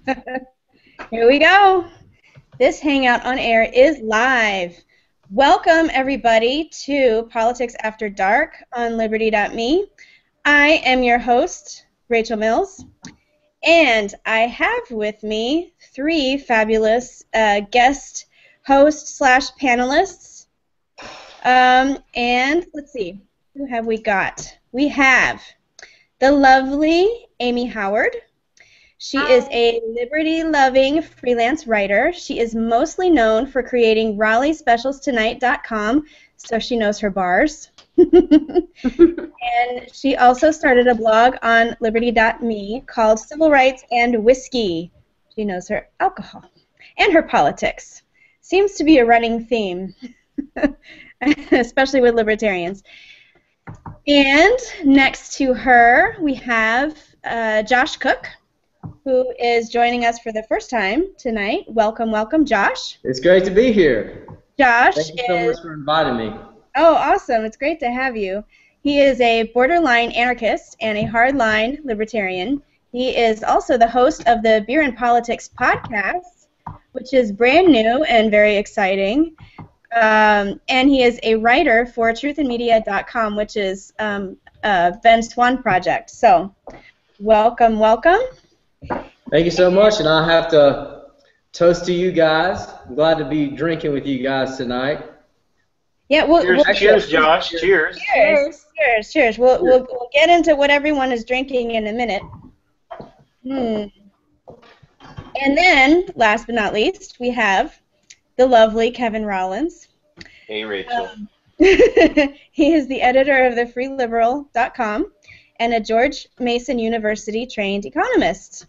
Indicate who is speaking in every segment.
Speaker 1: Here we go. This Hangout on Air is live. Welcome, everybody, to Politics After Dark on Liberty.me. I am your host, Rachel Mills, and I have with me three fabulous guest hosts / panelists. And let's see, who have we got? We have the lovely Amy Howard. She is a liberty-loving freelance writer. She is mostly known for creating RaleighSpecialsTonight.com, so she knows her bars. And she also started a blog on Liberty.me called Civil Rights and Whiskey. She knows her alcohol and her politics. Seems to be a running theme, especially with libertarians. And next to her, we have Josh Cook, who is joining us for the first time tonight. Welcome, welcome, Josh.
Speaker 2: It's great to be here.
Speaker 1: Josh
Speaker 2: Thank you so much for inviting me.
Speaker 1: Oh, awesome. It's great to have you. He is a borderline anarchist and a hardline libertarian. He is also the host of the Beer and Politics podcast, which is brand new and very exciting. And he is a writer for truthandmedia.com, which is Ben Swan project. So, welcome, welcome.
Speaker 2: Thank you so much, and I have to toast to you guys. I'm glad to be drinking with you guys tonight.
Speaker 1: Yeah,
Speaker 3: cheers, Josh. Cheers.
Speaker 1: Cheers. We'll get into what everyone is drinking in a minute. And then, last but not least, we have the lovely Kevin Rollins.
Speaker 3: Hey, Rachel.
Speaker 1: He is the editor of thefreeliberal.com and a George Mason University trained economist.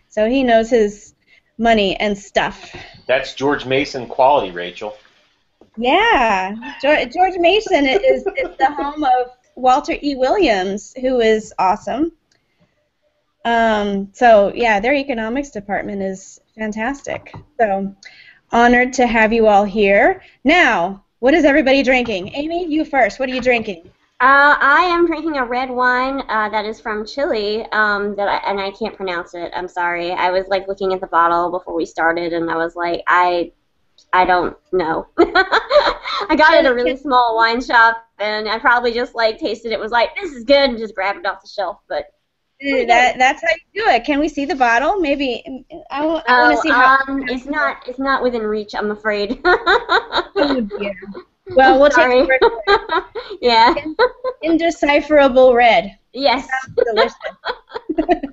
Speaker 1: So he knows his money and stuff.
Speaker 3: That's George Mason quality, Rachel.
Speaker 1: Yeah, George Mason is the home of Walter E. Williams, who is awesome. So yeah, their economics department is fantastic. So honored to have you all here. Now, what is everybody drinking? Amy, you first. What are you drinking?
Speaker 4: I am drinking a red wine that is from Chile, and I can't pronounce it. I'm sorry. I was like looking at the bottle before we started, and I was like, I don't know. I got it at a really small wine shop, and I probably just like tasted it, was like, this is good, and just grabbed it off the shelf. But
Speaker 1: that's how you do it. Can we see the bottle? Maybe I want to see how.
Speaker 4: It's not within reach, I'm afraid.
Speaker 1: Oh dear. Well, we'll take your word for it.
Speaker 4: Yeah.
Speaker 1: Indecipherable red.
Speaker 4: Yes.
Speaker 1: Sounds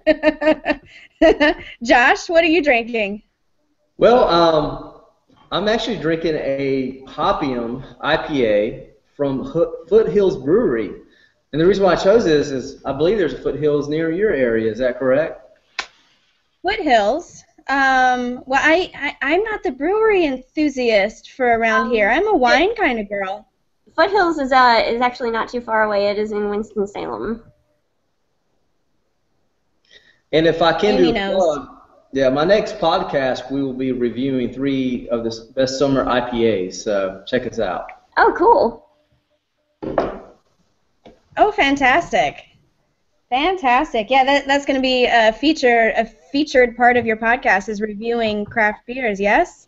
Speaker 1: delicious. Josh, what are you drinking?
Speaker 2: Well, I'm actually drinking a Hopium IPA from Foothills Brewery. And the reason why I chose this is I believe there's a Foothills near your area. Is that correct?
Speaker 1: Foothills? Well, I'm not the brewery enthusiast for around here. I'm a wine kind of girl.
Speaker 4: Foothills is actually not too far away. It is in Winston-Salem.
Speaker 2: And if I can
Speaker 1: Amy
Speaker 2: do a plug, yeah, my next podcast we will be reviewing 3 of the best summer IPAs. So check us out.
Speaker 4: Oh, cool.
Speaker 1: Oh, fantastic. Fantastic. Yeah, that's going to be a featured part of your podcast is reviewing craft beers, yes?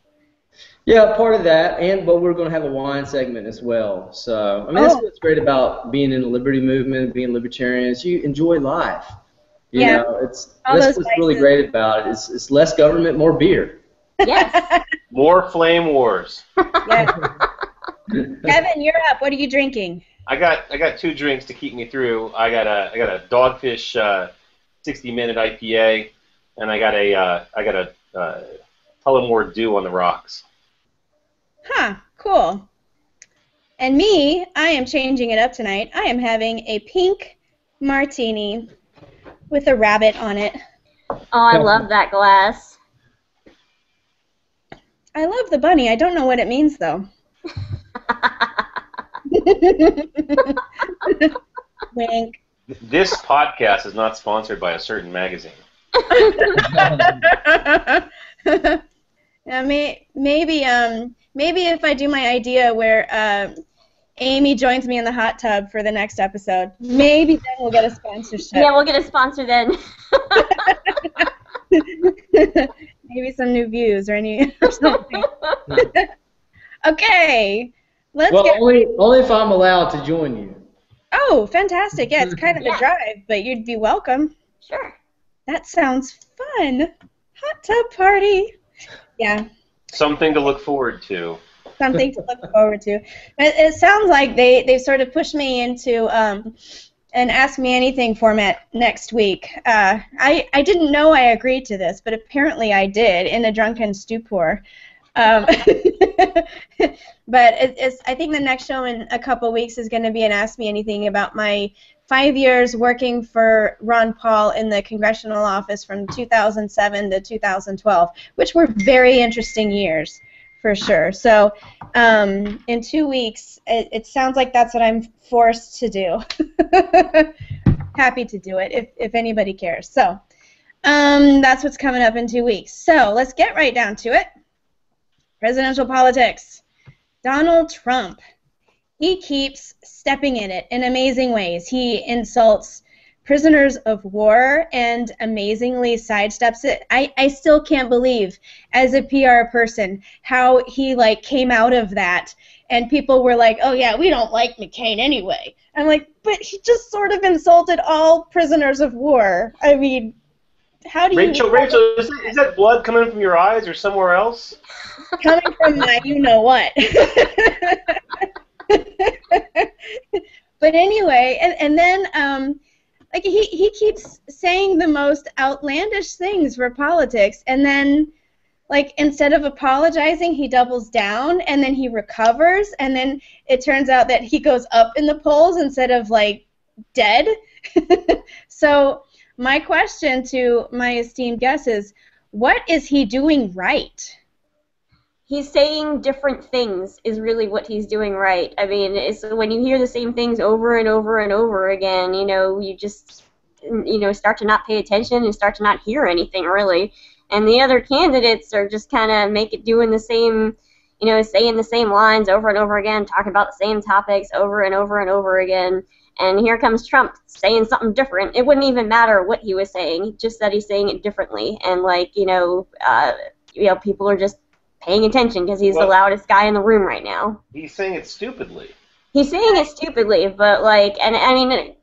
Speaker 2: Yeah, part of that, but we're going to have a wine segment as well. So, I mean, that's what's great about being in the liberty movement, being libertarians. You enjoy life. You know, that's what's really great about it. It's less government, more beer.
Speaker 4: Yes.
Speaker 3: More flame wars.
Speaker 1: Yes. Kevin, you're up. What are you drinking?
Speaker 3: I got 2 drinks to keep me through. I got a Dogfish 60-minute IPA, and I got a Tullamore Dew on the rocks.
Speaker 1: Huh, cool. And me, I am changing it up tonight. I am having a pink martini with a rabbit on it.
Speaker 4: Oh, I love that glass.
Speaker 1: I love the bunny. I don't know what it means, though. Wink.
Speaker 3: This podcast is not sponsored by a certain magazine.
Speaker 1: Now, maybe if I do my idea where Amy joins me in the hot tub for the next episode, maybe then we'll get a sponsorship.
Speaker 4: Yeah, we'll get a sponsor then.
Speaker 1: Maybe some new views or something. Okay.
Speaker 2: Only if I'm allowed to join you.
Speaker 1: Oh, fantastic. Yeah, it's kind of a drive, but you'd be welcome.
Speaker 4: Sure.
Speaker 1: That sounds fun. Hot tub party. Yeah.
Speaker 3: Something to look forward to.
Speaker 1: Something to look forward to. It sounds like they sort of pushed me into an Ask Me Anything format next week. I didn't know I agreed to this, but apparently I did in a drunken stupor. But I think the next show in a couple weeks is going to be an Ask Me Anything about my 5 years working for Ron Paul in the congressional office from 2007 to 2012, which were very interesting years, for sure. So in 2 weeks, it sounds like that's what I'm forced to do. Happy to do it if anybody cares. So that's what's coming up in 2 weeks. So let's get right down to it. Presidential politics. Donald Trump. He keeps stepping in it in amazing ways. He insults prisoners of war and amazingly sidesteps it. I still can't believe, as a PR person, how he came out of that and people were like, oh yeah, we don't like McCain anyway. I'm like, but he just sort of insulted all prisoners of war. I mean, how do you...
Speaker 3: Rachel, is that blood coming from your eyes or somewhere else?
Speaker 1: Coming from my you-know-what. But anyway, and then he keeps saying the most outlandish things for politics, and then instead of apologizing, he doubles down, and then he recovers, and then it turns out that he goes up in the polls instead of dead. So my question to my esteemed guest is, what is he doing right?
Speaker 4: He's saying different things is really what he's doing right. I mean, it's when you hear the same things over and over and over again, you just, start to not pay attention and start to not hear anything really. And the other candidates are just kind of doing the same, saying the same lines over and over again, talking about the same topics over and over and over again. And here comes Trump saying something different. It wouldn't even matter what he was saying, just that he's saying it differently. And people are just paying attention because he's the loudest guy in the room right now.
Speaker 3: He's saying it stupidly.
Speaker 4: He's saying it stupidly, but and I mean,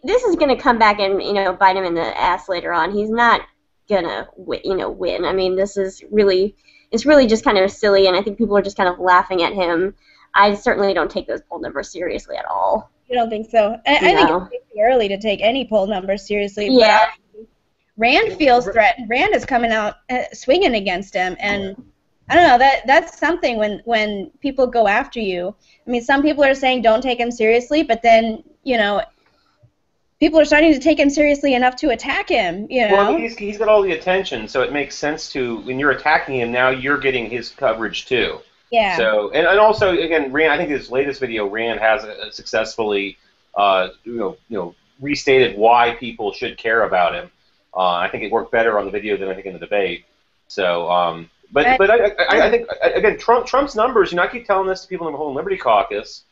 Speaker 4: this is gonna come back and bite him in the ass later on. He's not gonna win. I mean, it's really just kind of silly, and I think people are just kind of laughing at him. I certainly don't take those poll numbers seriously at all.
Speaker 1: You don't think so? I think it's too early to take any poll numbers seriously.
Speaker 4: Yeah.
Speaker 1: But Rand feels threatened. Rand is coming out swinging against him, and I don't know, that's something when people go after you. I mean, some people are saying don't take him seriously, but then, people are starting to take him seriously enough to attack him,
Speaker 3: Well, I mean, he's got all the attention, so it makes sense when you're attacking him, now you're getting his coverage too.
Speaker 1: Yeah.
Speaker 3: So, and also, again, Rand, I think his latest video, Rand has successfully, restated why people should care about him. I think it worked better on the video than I think in the debate. So, But I think, again, Trump's numbers, I keep telling this to people in the Home Liberty Caucus,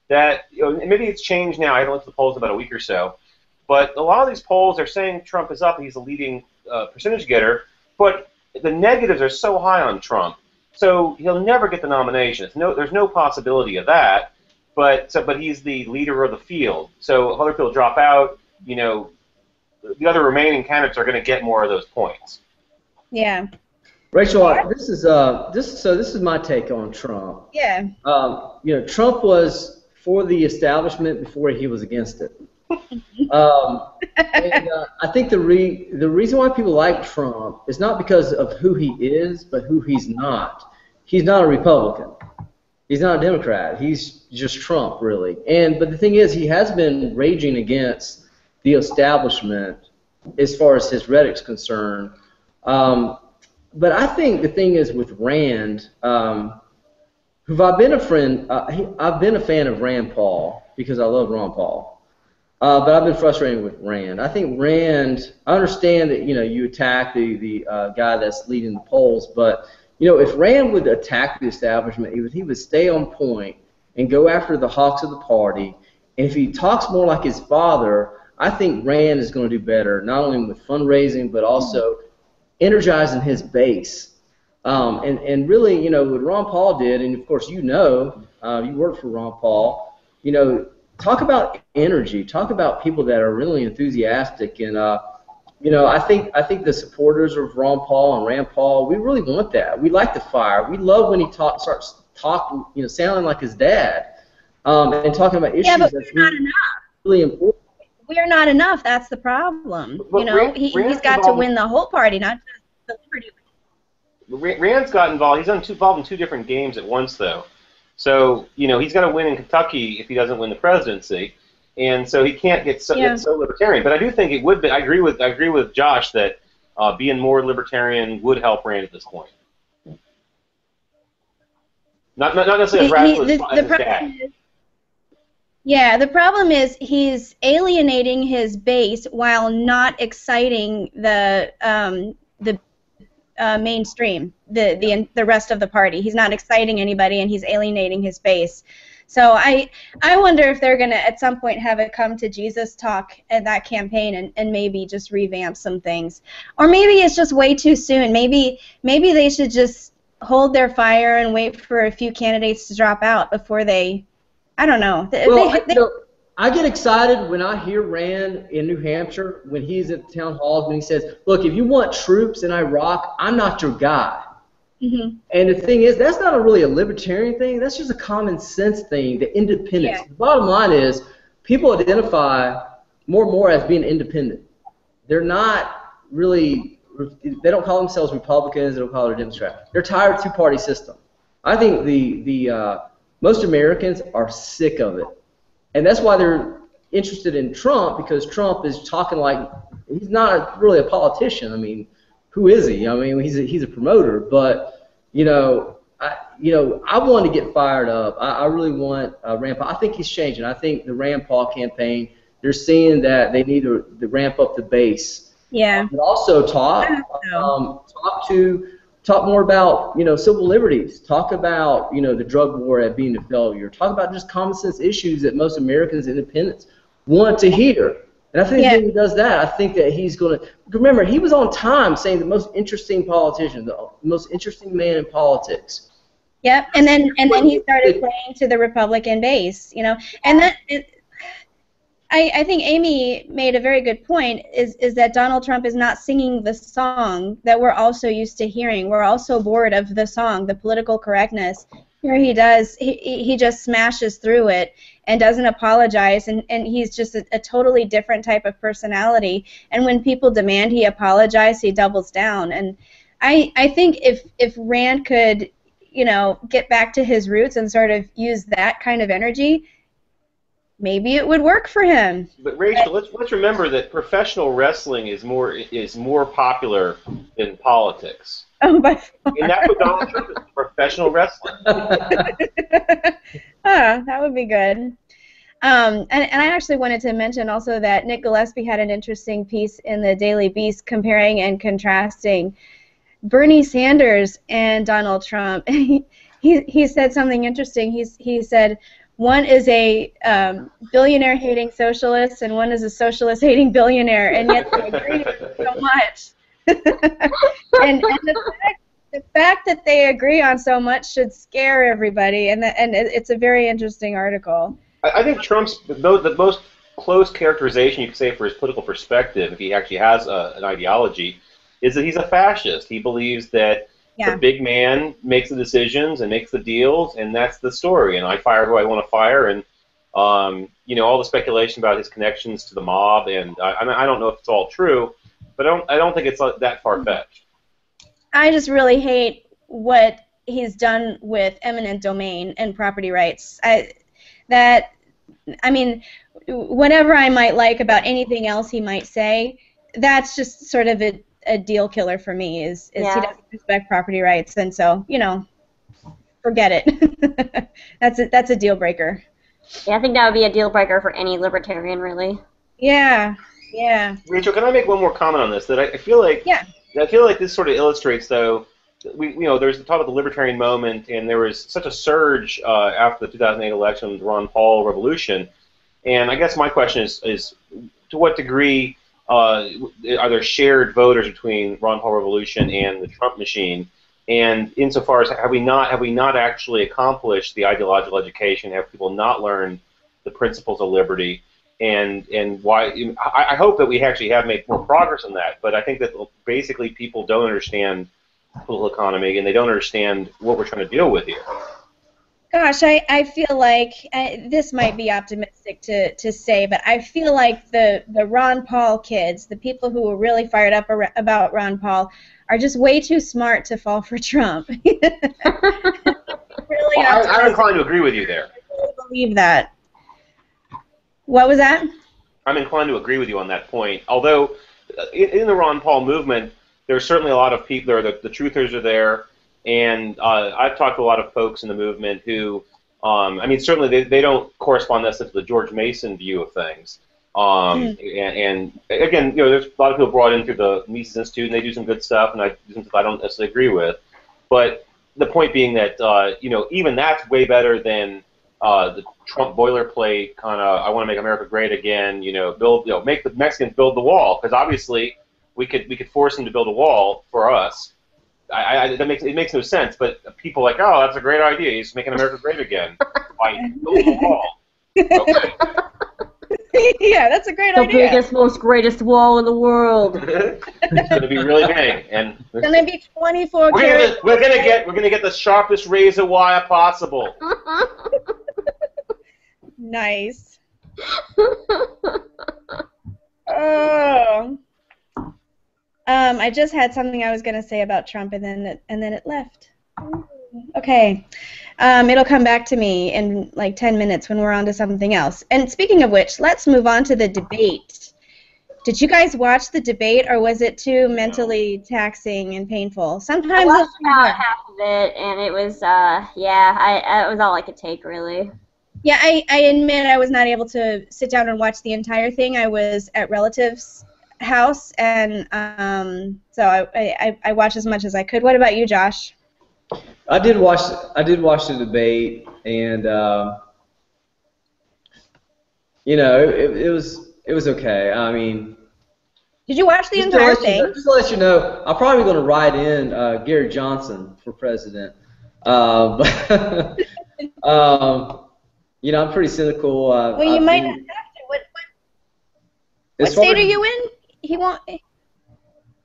Speaker 3: that, and maybe it's changed now, I haven't looked at the polls in about a week or so, but a lot of these polls are saying Trump is up, he's a leading percentage getter, but the negatives are so high on Trump, so he'll never get the nomination. There's no possibility of that, but he's the leader of the field, so if other people drop out, the other remaining candidates are going to get more of those points.
Speaker 1: Yeah.
Speaker 2: Rachel, this is my take on Trump.
Speaker 1: Yeah.
Speaker 2: Trump was for the establishment before he was against it. I think the reason why people like Trump is not because of who he is, but who he's not. He's not a Republican. He's not a Democrat. He's just Trump, really. But the thing is, he has been raging against the establishment as far as his rhetoric's concerned. But I think the thing is with Rand, who I've been a friend, I've been a fan of Rand Paul because I love Ron Paul. But I've been frustrated with Rand. I think Rand, I understand that you attack the guy that's leading the polls, but if Rand would attack the establishment, he would stay on point and go after the hawks of the party. And if he talks more like his father, I think Rand is going to do better, not only with fundraising but also energizing his base. And really, what Ron Paul did, and of course you worked for Ron Paul, talk about energy, talk about people that are really enthusiastic, and I think the supporters of Ron Paul and Rand Paul, we really want that. We like the fire. We love when he starts talking, sounding like his dad, and talking about issues
Speaker 1: but
Speaker 2: that's
Speaker 1: we're not enough.
Speaker 2: really important.
Speaker 1: We're not enough. That's the problem. He's got to win the whole party, not just the Liberty.
Speaker 3: Rand's got involved. He's involved in two different games at once, though. So he's got to win in Kentucky if he doesn't win the presidency, and so he can't get so libertarian. But I do think it would be. I agree with Josh that being more libertarian would help Rand at this point. Not necessarily as radical as his dad.
Speaker 1: Yeah, the problem is he's alienating his base while not exciting the mainstream, the rest of the party. He's not exciting anybody, and he's alienating his base. So I wonder if they're going to at some point have a come to Jesus talk at that campaign and maybe just revamp some things. Or maybe it's just way too soon. Maybe they should just hold their fire and wait for a few candidates to drop out before they, I don't know.
Speaker 2: I get excited when I hear Rand in New Hampshire when he's at town halls when he says, look, if you want troops in Iraq, I'm not your guy.
Speaker 1: Mm-hmm.
Speaker 2: And the thing is, that's not really a libertarian thing. That's just a common sense thing, the independence.
Speaker 1: Yeah.
Speaker 2: The bottom line is people identify more and more as being independent. They're not really, they don't call themselves Republicans, they don't call it a Democrat. They're tired of two-party system. I think most Americans are sick of it. And that's why they're interested in Trump, because Trump is talking like he's not really a politician. I mean, who is he? I mean, he's a promoter, but I want to get fired up. I really want Rand Paul. I think he's changing. I think the Rand Paul campaign, they're seeing that they need to ramp up the base.
Speaker 1: Yeah.
Speaker 2: But also talk more about civil liberties. Talk about the drug war at being a failure. Talk about just common sense issues that most Americans, independents, want to hear. And I think when he does that, I think that he's going to remember he was on time saying the most interesting politician, the most interesting man in politics.
Speaker 1: Yep, and then he started playing to the Republican base, and that. I think Amy made a very good point, is that Donald Trump is not singing the song that we're also used to hearing. We're also bored of the song, the political correctness. Here he does, he just smashes through it and doesn't apologize, and he's just a totally different type of personality. And when people demand he apologize, he doubles down. And I think if Rand could, get back to his roots and sort of use that kind of energy, maybe it would work for him.
Speaker 3: But Rachel, let's remember that professional wrestling is more popular than politics.
Speaker 1: Oh, by far.
Speaker 3: And that's what Donald Trump is, professional wrestling.
Speaker 1: That would be good. And I actually wanted to mention also that Nick Gillespie had an interesting piece in the Daily Beast comparing and contrasting Bernie Sanders and Donald Trump. He said something interesting. He said, one is a billionaire-hating socialist, and one is a socialist-hating billionaire, and yet they agree so much. and the fact that they agree on so much should scare everybody, and it's a very interesting article.
Speaker 3: I think Trump's the most close characterization you could say for his political perspective, if he actually has an ideology, is that he's a fascist. He believes that the big man makes the decisions and makes the deals, and that's the story. And I fire who I want to fire, and all the speculation about his connections to the mob, and I don't know if it's all true, but I don't think it's that far-fetched.
Speaker 1: I just really hate what he's done with eminent domain and property rights. Whatever I might like about anything else he might say, that's just sort of a deal killer for me, is he doesn't respect property rights, and so, forget it. That's a deal breaker.
Speaker 4: Yeah, I think that would be a deal breaker for any libertarian, really.
Speaker 1: Yeah.
Speaker 3: Rachel, can I make one more comment on this? That I feel like this sort of illustrates, though, there's the talk about the libertarian moment, and there was such a surge after the 2008 election, the Ron Paul revolution, and I guess my question is to what degree are there shared voters between Ron Paul Revolution and the Trump machine? And insofar as have we not actually accomplished the ideological education? Have people not learned the principles of liberty? And why? I hope that we actually have made more progress on that. But I think that basically people don't understand political economy and they don't understand what we're trying to deal with here.
Speaker 1: Gosh, I feel like this might be optimistic to say, but I feel like the Ron Paul kids, the people who were really fired up about Ron Paul, are just way too smart to fall for Trump. Really,
Speaker 3: I'm inclined to agree with you there.
Speaker 1: I really believe that. What was that?
Speaker 3: I'm inclined to agree with you on that point. Although in the Ron Paul movement, there's certainly a lot of people there. The truthers are there. And I've talked to a lot of folks in the movement who, I mean, certainly they don't correspond necessarily to the George Mason view of things. And again, there's a lot of people brought in through the Mises Institute, and they do some good stuff, and I do some stuff I don't necessarily agree with. But the point being that, even that's way better than the Trump boilerplate kind of, I want to make America great again, make the Mexicans build the wall, because obviously we could force them to build a wall for us. It makes no sense, but people are like, oh, that's a great idea. He's making America great again by building a wall. Okay.
Speaker 1: Yeah, that's a great idea.
Speaker 4: The biggest, most greatest wall in the world.
Speaker 3: It's going to be really big, and
Speaker 1: it's going to be 24
Speaker 3: carats. We're going to get the sharpest razor wire possible.
Speaker 1: Nice. Oh. I just had something I was going to say about Trump, and then it left. Okay. It'll come back to me in like 10 minutes when we're on to something else. And speaking of which, let's move on to the debate. Did you guys watch the debate, or was it too mentally taxing and painful? Sometimes
Speaker 4: I watched about half of it, and it was, it was all I could take, really.
Speaker 1: Yeah, I admit I was not able to sit down and watch the entire thing. I was at relatives' house, and so I watched as much as I could. What about you, Josh?
Speaker 2: I did watch the debate, and it was okay. I mean,
Speaker 1: did you watch the entire thing?
Speaker 2: Just to let you know, I'm probably going to write in Gary Johnson for president. I'm pretty cynical.
Speaker 1: Well, you might not have to. What state are you in? He won't.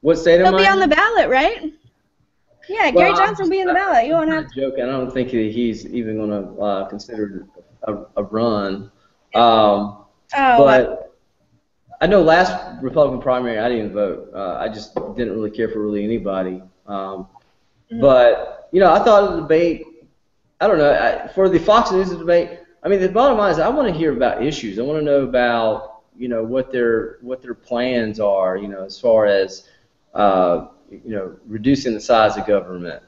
Speaker 2: What state am I in?
Speaker 1: He'll be on the ballot, right? Yeah, Gary Johnson will be in the ballot. You won't have to.
Speaker 2: Joking. I don't think he's even going to consider a run. But I know last Republican primary I didn't vote. I just didn't really care for really anybody. But I thought the debate. I don't know. For the Fox News debate, I mean, the bottom line is I want to hear about issues. I want to know about what their plans are. As far as reducing the size of government.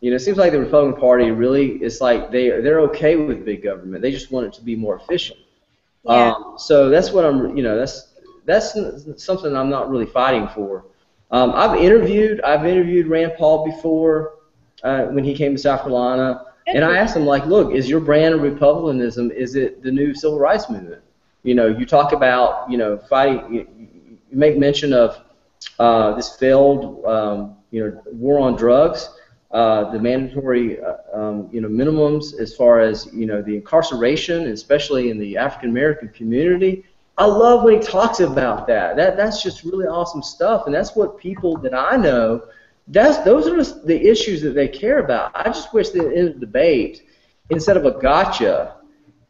Speaker 2: It seems like the Republican Party really is like they're okay with big government. They just want it to be more efficient.
Speaker 1: Yeah.
Speaker 2: So that's what I'm. That's something I'm not really fighting for. I've interviewed Rand Paul before when he came to South Carolina, and I asked him look, is your brand of republicanism? Is it the new civil rights movement? You talk about fighting. You make mention of this failed war on drugs, the mandatory minimums as far as the incarceration, especially in the African American community. I love when he talks about that. That's just really awesome stuff, and that's what people that I know. Those are the issues that they care about. I just wish that in the debate, instead of a gotcha,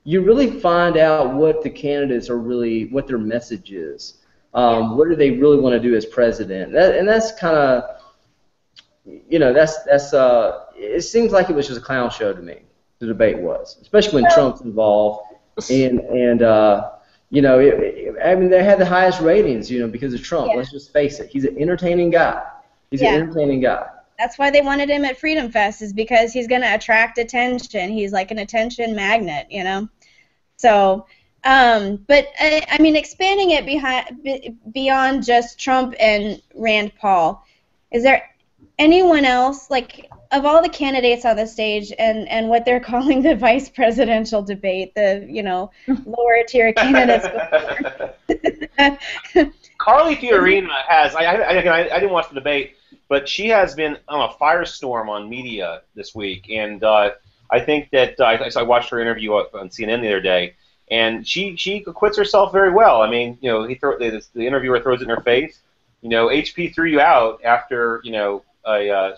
Speaker 2: you really find out what the candidates are really, what their message is. What do they really want to do as president? And that's kind of, it seems like it was just a clown show to me, the debate was, especially when Trump's involved. And I mean, they had the highest ratings, because of Trump. Yeah. Let's just face it. He's an entertaining guy. He's an entertaining guy.
Speaker 1: That's why they wanted him at Freedom Fest, is because he's going to attract attention. He's like an attention magnet, So, but I mean, expanding it beyond just Trump and Rand Paul, is there anyone else? Like, of all the candidates on the stage and what they're calling the vice presidential debate, the lower tier candidates.
Speaker 3: Carly Fiorina has. I didn't watch the debate, but she has been on a firestorm on media this week, and I think that I watched her interview on CNN the other day, and she acquits herself very well. I mean, the interviewer throws it in her face. HP threw you out after a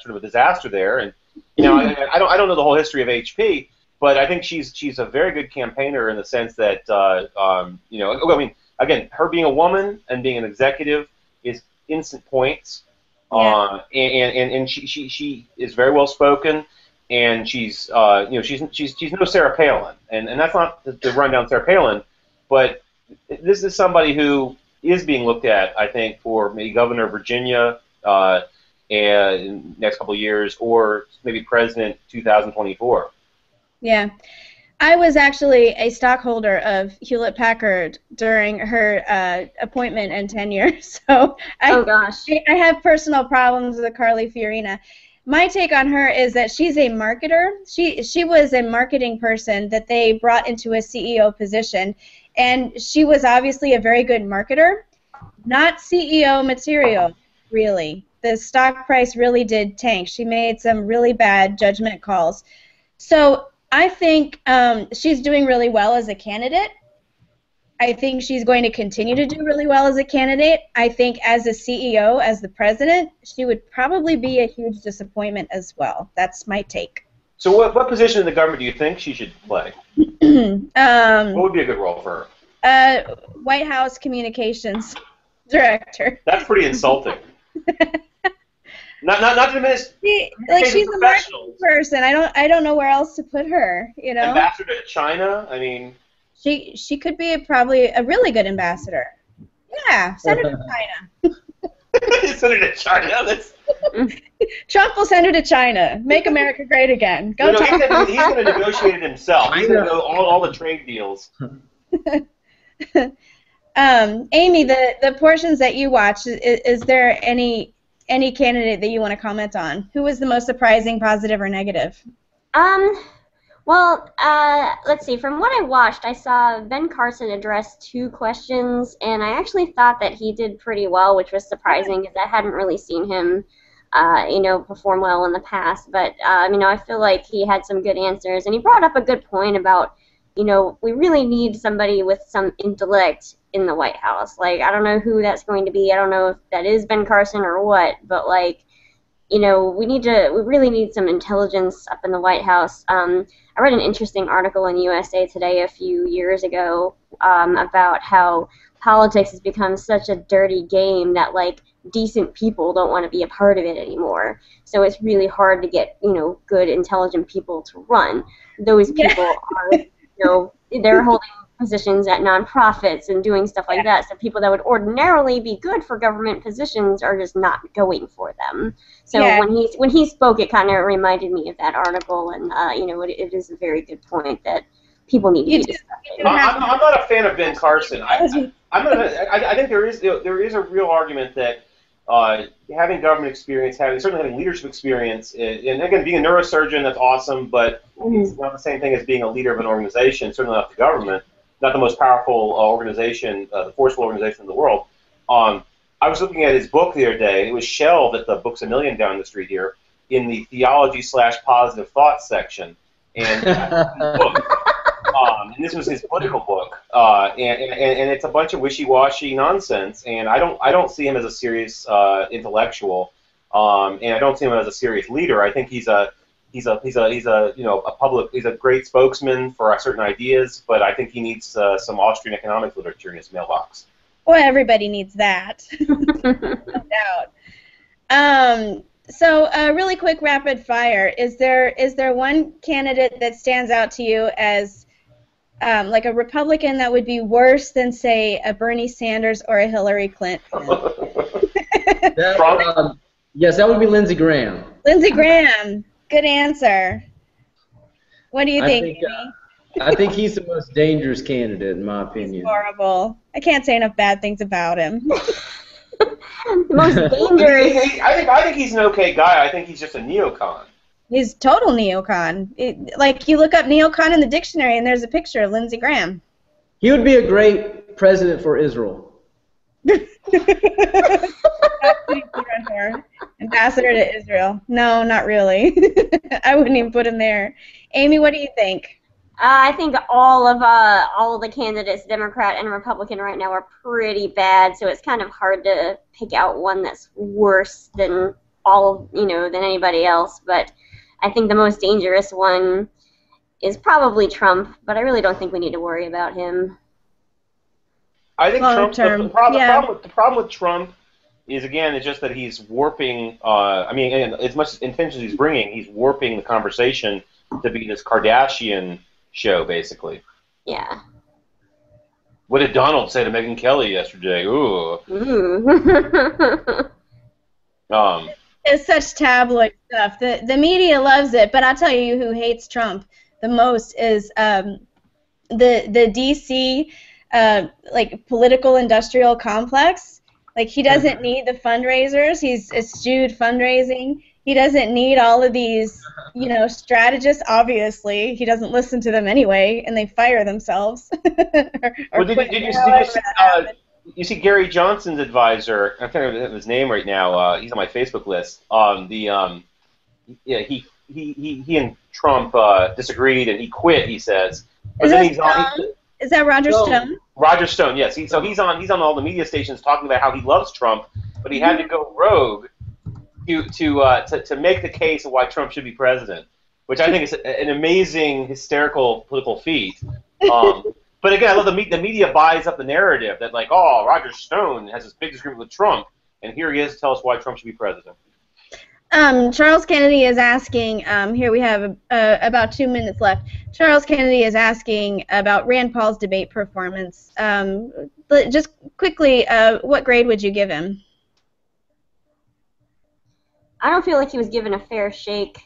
Speaker 3: sort of a disaster there, and I don't know the whole history of HP, but I think she's a very good campaigner in the sense that I mean, again, her being a woman and being an executive is instant points, and she is very well spoken, and she's no Sarah Palin, and that's not to run down Sarah Palin, but this is somebody who is being looked at, I think, for maybe governor of Virginia in the next couple of years, or maybe president 2024.
Speaker 1: Yeah. I was actually a stockholder of Hewlett-Packard during her appointment and tenure, so I have personal problems with Carly Fiorina. My take on her is that she's a marketer. She was a marketing person that they brought into a CEO position, and she was obviously a very good marketer, not CEO material, really. The stock price really did tank. She made some really bad judgment calls. So I think she's doing really well as a candidate. I think she's going to continue to do really well as a candidate. I think as a CEO, as the president, she would probably be a huge disappointment as well. That's my take.
Speaker 3: So what position in the government do you think she should play? What would be a good role for
Speaker 1: her? White House Communications Director.
Speaker 3: That's pretty insulting. Not to diminish.
Speaker 1: She's a marketing person. I don't know where else to put her.
Speaker 3: Ambassador to China. I mean.
Speaker 1: She could be probably a really good ambassador. Yeah, send her to China.
Speaker 3: Send her to China. That's.
Speaker 1: Trump will send her to China. Make America great again. Go
Speaker 3: he's going to negotiate it himself. He's going to go all the trade deals.
Speaker 1: Amy, the portions that you watched, is there any candidate that you want to comment on? Who was the most surprising, positive or negative?
Speaker 4: Well, let's see. From what I watched, I saw Ben Carson address 2 questions, and I actually thought that he did pretty well, which was surprising because I hadn't really seen him, perform well in the past. But I feel like he had some good answers, and he brought up a good point about, we really need somebody with some intellect in the White House. Like, I don't know who that's going to be. I don't know if that is Ben Carson or what, but like, we really need some intelligence up in the White House. I read an interesting article in USA Today a few years ago about how politics has become such a dirty game that like decent people don't want to be a part of it anymore. So it's really hard to get good, intelligent people to run. Those people are they're holding positions at nonprofits and doing stuff like that. So people that would ordinarily be good for government positions are just not going for them. So when he spoke, it kind of reminded me of that article, and it is a very good point that people need to be discussing.
Speaker 3: I'm not a fan of Ben Carson. I think there is a real argument that having government experience, certainly having leadership experience, and again, being a neurosurgeon, that's awesome, but it's not the same thing as being a leader of an organization, certainly not the government. Not the most powerful organization, the forceful organization in the world. I was looking at his book the other day. It was shelved at the Books A Million down the street here in the theology/positive thought section. And and this was his political book. And it's a bunch of wishy-washy nonsense. And I don't see him as a serious intellectual. And I don't see him as a serious leader. I think he's a great spokesman for certain ideas, but I think he needs some Austrian economics literature in his mailbox.
Speaker 1: Well, everybody needs that, no doubt. So, really quick, rapid fire. Is there one candidate that stands out to you as like a Republican that would be worse than, say, a Bernie Sanders or a Hillary Clinton?
Speaker 2: Yes, that would be Lindsey Graham.
Speaker 1: Lindsey Graham. Good answer. What do you think, Amy?
Speaker 2: I think he's the most dangerous candidate, in my opinion.
Speaker 1: He's horrible. I can't say enough bad things about him.
Speaker 4: The most dangerous.
Speaker 3: I think he's an okay guy. I think he's just a neocon.
Speaker 1: He's total neocon. Like, you look up neocon in the dictionary, and there's a picture of Lindsey Graham.
Speaker 2: He would be a great president for Israel.
Speaker 1: Ambassador to Israel. No, not really. I wouldn't even put him there. Amy, what do you think?
Speaker 4: I think all of the candidates, Democrat and Republican, right now are pretty bad. So it's kind of hard to pick out one that's worse than than anybody else. But I think the most dangerous one is probably Trump. But I really don't think we need to worry about him.
Speaker 3: I think the problem with Trump is, again, it's just that he's warping. As much intention he's bringing, he's warping the conversation to be this Kardashian show, basically.
Speaker 4: Yeah.
Speaker 3: What did Donald say to Megyn Kelly yesterday? Ooh.
Speaker 1: It's such tabloid stuff. The media loves it, but I'll tell you who hates Trump the most is the DC political industrial complex. Like, he doesn't need the fundraisers. He's eschewed fundraising. He doesn't need all of these, strategists. Obviously, he doesn't listen to them anyway, and they fire themselves.
Speaker 3: You see Gary Johnson's advisor? I'm trying to remember his name right now. He's on my Facebook list. He and Trump disagreed, and he quit. He says.
Speaker 1: Is that Roger Stone?
Speaker 3: Roger Stone, yes. He's on all the media stations talking about how he loves Trump, but he had to go rogue to make the case of why Trump should be president, which I think is an amazing, hysterical political feat. But again, I love the media buys up the narrative that, like, oh, Roger Stone has this big disagreement with Trump, and here he is to tell us why Trump should be president.
Speaker 1: Charles Kennedy is asking, here we have about 2 minutes left. Charles Kennedy is asking about Rand Paul's debate performance. But just quickly, what grade would you give him?
Speaker 4: I don't feel like he was given a fair shake.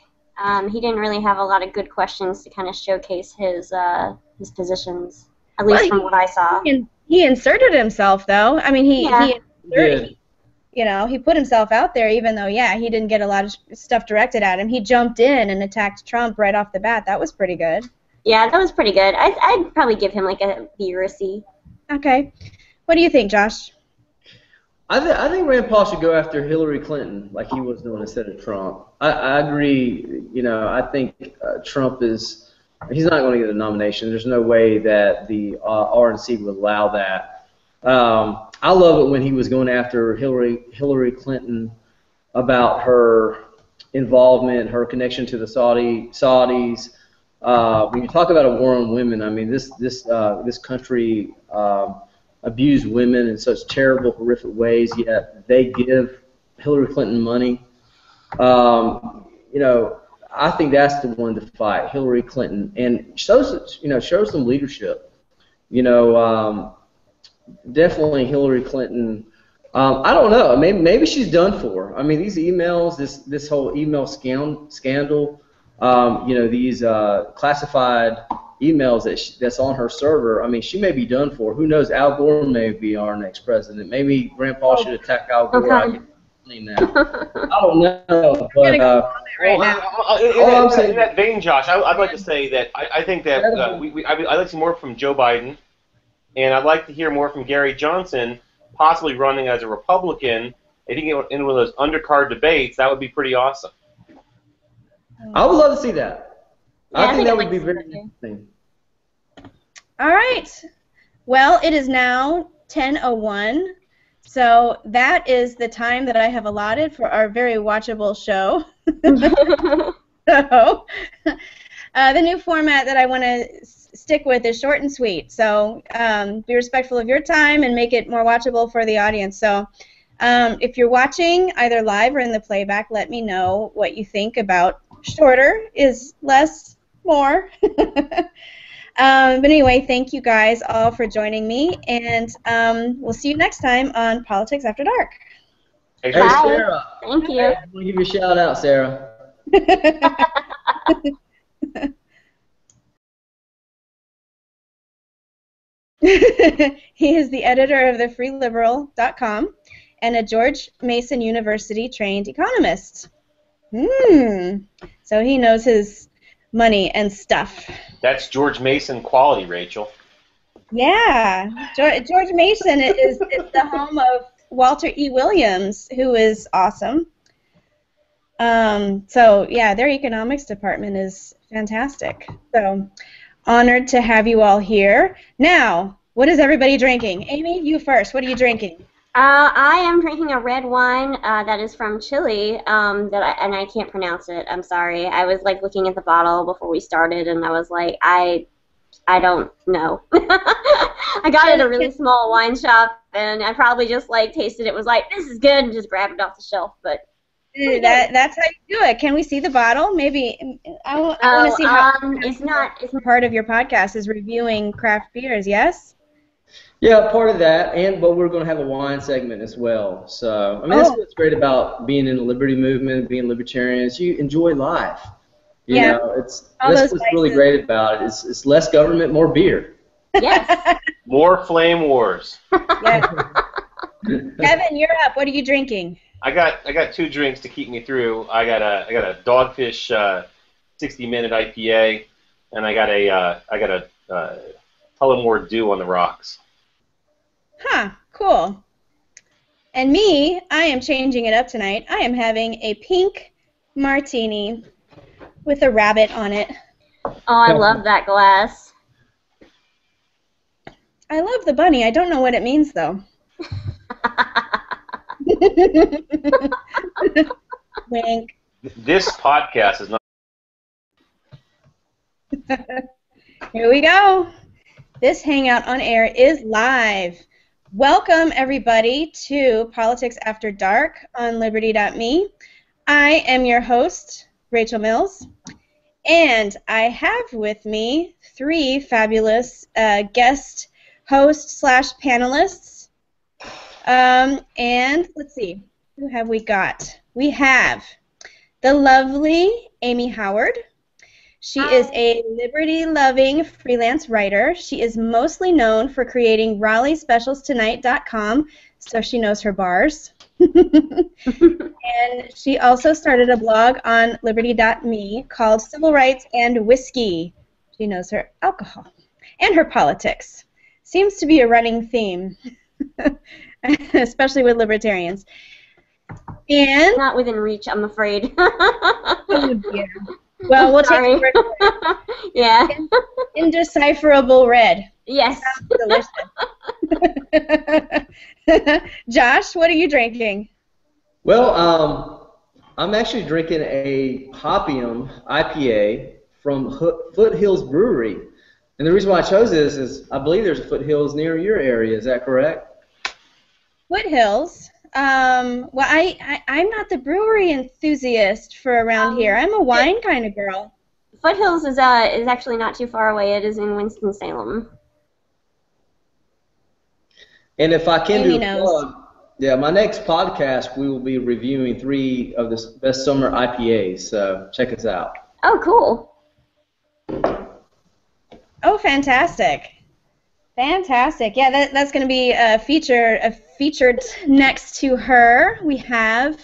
Speaker 4: He didn't really have a lot of good questions to kind of showcase his positions, at least from what I saw.
Speaker 1: He inserted himself, though. I mean, he put himself out there, even though, he didn't get a lot of stuff directed at him. He jumped in and attacked Trump right off the bat. That was pretty good.
Speaker 4: Yeah, that was pretty good. I'd probably give him like a B or a C.
Speaker 1: Okay. What do you think, Josh?
Speaker 2: I think Rand Paul should go after Hillary Clinton like he was doing instead of Trump. I agree. I think Trump he's not going to get a nomination. There's no way that the RNC would allow that. I love it when he was going after Hillary Clinton about her involvement, her connection to the Saudis. When you talk about a war on women, I mean, this country abused women in such terrible, horrific ways, yet they give Hillary Clinton money. I think that's the one to fight, Hillary Clinton, and shows some leadership. Definitely Hillary Clinton. I don't know. Maybe she's done for. I mean, these emails, this whole email scandal. These classified emails that's on her server. I mean, she may be done for. Who knows? Al Gore may be our next president. Maybe Rand Paul should attack Al Gore.
Speaker 4: Okay.
Speaker 2: Now. I don't know. But
Speaker 3: in that vein, Josh, I'd like to say that I think that I'd like to see more from Joe Biden. And I'd like to hear more from Gary Johnson, possibly running as a Republican. If he can get into one of those undercard debates, that would be pretty awesome.
Speaker 2: I would love to see that. Yeah, I think that would be very interesting.
Speaker 1: All right. Well, it is now 10:01, so that is the time that I have allotted for our very watchable show. So, the new format that I want to stick with is short and sweet. So be respectful of your time and make it more watchable for the audience. So if you're watching either live or in the playback, let me know what you think about shorter is less, more. But anyway, thank you guys all for joining me, and we'll see you next time on Politics After Dark.
Speaker 2: Hey, Sarah.
Speaker 4: Thank you.
Speaker 2: I want to give you a shout out, Sarah.
Speaker 1: He is the editor of thefreeliberal.com and a George Mason University trained economist. So he knows his money and stuff.
Speaker 3: That's George Mason quality, Rachel.
Speaker 1: Yeah, George Mason is the home of Walter E. Williams, who is awesome. So yeah, their economics department is fantastic. So honored to have you all here. Now, what is everybody drinking? Amy, you first. What are you drinking?
Speaker 4: I am drinking a red wine that is from Chile, and I can't pronounce it. I'm sorry. I was like looking at the bottle before we started, and I was like, I don't know. I got it at a really small wine shop, and I probably just like tasted it, was like, this is good, and just grabbed it off the shelf. But
Speaker 1: that's how you do it. Can we see the bottle? Maybe I want to see how.
Speaker 4: It's not
Speaker 1: part of your podcast is reviewing craft beers. Yes.
Speaker 2: Yeah, part of that, but we're going to have a wine segment as well. So, I mean, that's what's great about being in the liberty movement, being libertarians. You enjoy life. You know, that's what's really great about it. It's less government, more beer.
Speaker 4: Yes.
Speaker 3: More flame wars.
Speaker 1: Yes. Kevin, you're up. What are you drinking?
Speaker 3: I got 2 drinks to keep me through. I got a Dogfish 60-minute IPA, and I got a Tullamore Dew on the rocks.
Speaker 1: Huh, cool. And me, I am changing it up tonight. I am having a pink martini with a rabbit on it.
Speaker 4: Oh, I love that glass.
Speaker 1: I love the bunny. I don't know what it means, though. Wink.
Speaker 3: This podcast is not...
Speaker 1: Here we go. This Hangout on Air is live. Welcome, everybody, to Politics After Dark on Liberty.me. I am your host, Rachel Mills, and I have with me 3 fabulous guest hosts / panelists. And let's see, who have we got? We have the lovely Amy Howard. She is a liberty-loving freelance writer. She is mostly known for creating RaleighSpecialsTonight.com, so she knows her bars. And she also started a blog on Liberty.me called Civil Rights and Whiskey. She knows her alcohol and her politics. Seems to be a running theme, especially with libertarians. And
Speaker 4: not within reach, I'm afraid.
Speaker 1: Oh dear. Well, we'll take your word for it.
Speaker 4: Yeah.
Speaker 1: Indecipherable red.
Speaker 4: Yes.
Speaker 1: Sounds delicious. Josh, what are you drinking?
Speaker 2: Well, I'm actually drinking a Hopium IPA from Foothills Brewery. And the reason why I chose this is I believe there's a Foothills near your area. Is that correct?
Speaker 1: Foothills? Well, I'm not the brewery enthusiast for around here. I'm a wine kind of girl.
Speaker 4: Foothills is actually not too far away. It is in Winston-Salem.
Speaker 2: And if I can
Speaker 1: Amy
Speaker 2: do a plug, yeah, my next podcast we will be reviewing 3 of the best summer IPAs. So check us out.
Speaker 4: Oh, cool.
Speaker 1: Oh, fantastic. Fantastic. Yeah, that's going to be featured next to her. We have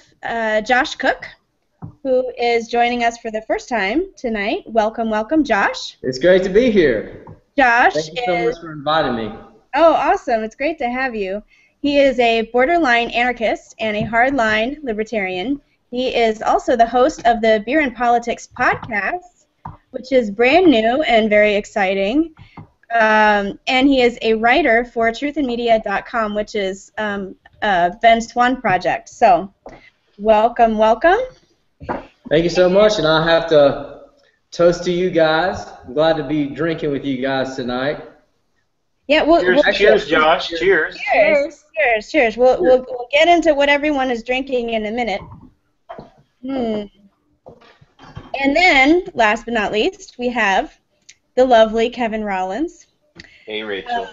Speaker 1: Josh Cook, who is joining us for the first time tonight. Welcome, welcome, Josh.
Speaker 2: It's great to be here.
Speaker 1: Josh
Speaker 2: Thank you so much for inviting me.
Speaker 1: Oh, awesome. It's great to have you. He is a borderline anarchist and a hardline libertarian. He is also the host of the Beer and Politics podcast, which is brand new and very exciting. And he is a writer for truthandmedia.com, which is Ben Swan project. So, welcome, welcome.
Speaker 2: Thank you so much, and I have to toast to you guys. I'm glad to be drinking with you guys tonight.
Speaker 1: Yeah,
Speaker 3: cheers, Josh. Cheers.
Speaker 1: Cheers. We'll get into what everyone is drinking in a minute. And then, last but not least, we have the lovely Kevin Rollins.
Speaker 3: Hey, Rachel.